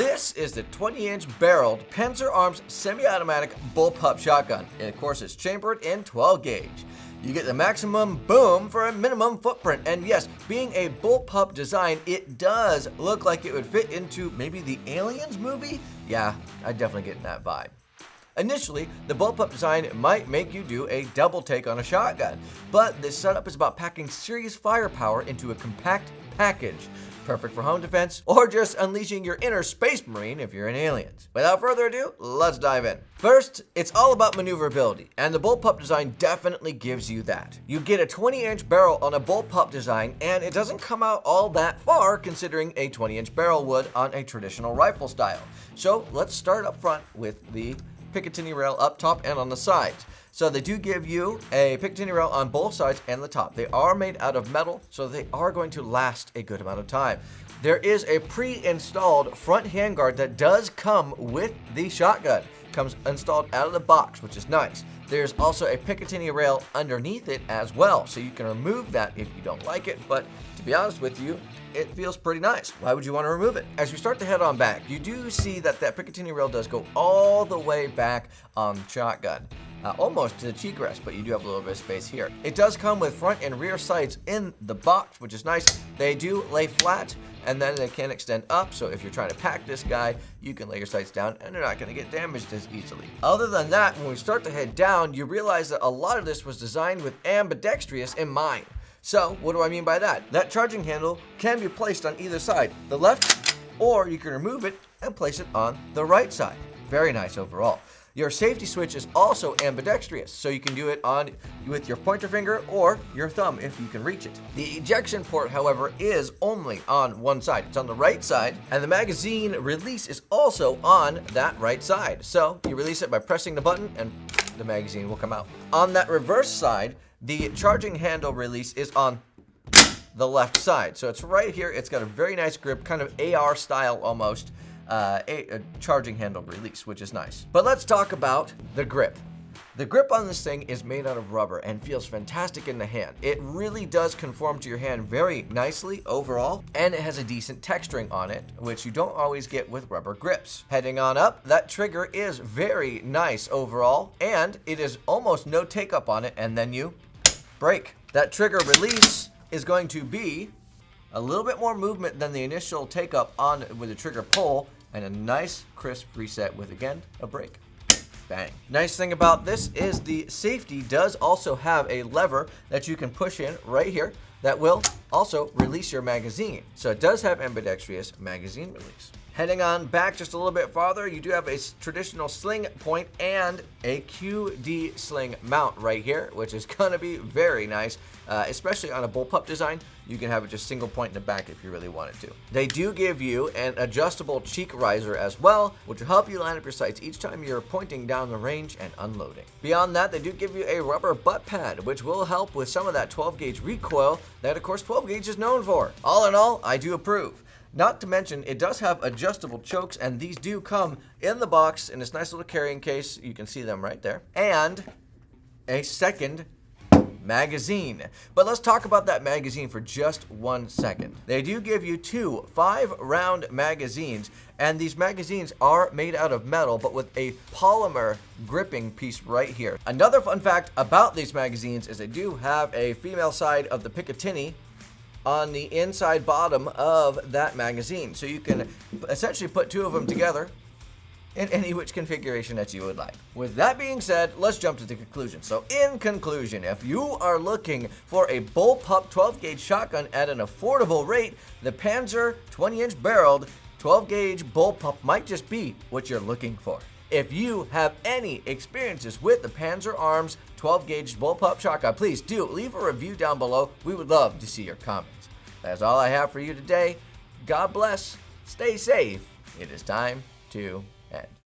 This is the 20-inch barreled Panzer Arms semi-automatic Bullpup shotgun. And of course, it's chambered in 12 gauge. You get the maximum boom for a minimum footprint. And yes, being a Bullpup design, it does look like it would fit into maybe the Aliens movie. Yeah, I definitely get that vibe. Initially, the Bullpup design might make you do a double take on a shotgun, but this setup is about packing serious firepower into a compact package. Perfect for home defense or just unleashing your inner space marine if you're in Aliens. Without further ado, let's dive in. First, it's all about maneuverability, and the Bullpup design definitely gives you that. You get a 20-inch barrel on a Bullpup design, and it doesn't come out all that far considering a 20-inch barrel would on a traditional rifle style. So let's start up front with the Picatinny rail up top and on the sides. So they do give you a Picatinny rail on both sides and the top. They are made out of metal, so they are going to last a good amount of time. There is a pre-installed front handguard that does come with the shotgun. Comes installed out of the box, which is nice. There's also a Picatinny rail underneath it as well, so you can remove that if you don't like it, but to be honest with you, it feels pretty nice. Why would you want to remove it? As we start to head on back, you do see that Picatinny rail does go all the way back on the shotgun. Almost to the cheek rest, but you do have a little bit of space here. It does come with front and rear sights in the box, which is nice. They do lay flat, and then they can extend up, so if you're trying to pack this guy, you can lay your sights down, and they're not going to get damaged as easily. Other than that, when we start to head down, you realize that a lot of this was designed with ambidextrous in mind. So, what do I mean by that? That charging handle can be placed on either side, the left, or you can remove it and place it on the right side. Very nice overall. Your safety switch is also ambidextrous, so you can do it on with your pointer finger or your thumb if you can reach it. The ejection port, however, is only on one side. It's on the right side, and the magazine release is also on that right side. So you release it by pressing the button, and the magazine will come out. On that reverse side, the charging handle release is on the left side. So it's right here. It's got a very nice grip, kind of AR style almost. A charging handle release, which is nice. But let's talk about the grip. The grip on this thing is made out of rubber and feels fantastic in the hand. It really does conform to your hand very nicely overall, and it has a decent texturing on it, which you don't always get with rubber grips. Heading on up, that trigger is very nice overall, and it is almost no take up on it, and then you break. That trigger release is going to be a little bit more movement than the initial take up on with the trigger pull, and a nice crisp reset with, again, a break. Bang. Nice thing about this is the safety does also have a lever that you can push in right here that will also release your magazine. So it does have ambidextrous magazine release. Heading on back just a little bit farther, you do have a traditional sling point and a QD sling mount right here, which is gonna be very nice, especially on a Bullpup design. You can have it just single point in the back if you really wanted to. They do give you an adjustable cheek riser as well, which will help you line up your sights each time you're pointing down the range and unloading. Beyond that, they do give you a rubber butt pad, which will help with some of that 12 gauge recoil that, of course, 12 gauge is known for. All in all, I do approve. Not to mention, it does have adjustable chokes, and these do come in the box in this nice little carrying case. You can see them right there. And a second magazine. But let's talk about that magazine for just 1 second. They do give you two 5-round magazines, and these magazines are made out of metal, but with a polymer gripping piece right here. Another fun fact about these magazines is they do have a female side of the Picatinny on the inside bottom of that magazine. So you can essentially put two of them together in any which configuration that you would like. With that being said, let's jump to the conclusion. So in conclusion, if you are looking for a Bullpup 12 gauge shotgun at an affordable rate, the Panzer 20-inch barreled 12 gauge Bullpup might just be what you're looking for. If you have any experiences with the Panzer Arms 12 gauge Bullpup shotgun, please do leave a review down below. We would love to see your comments. That's all I have for you today. God bless. Stay safe. It is time to end.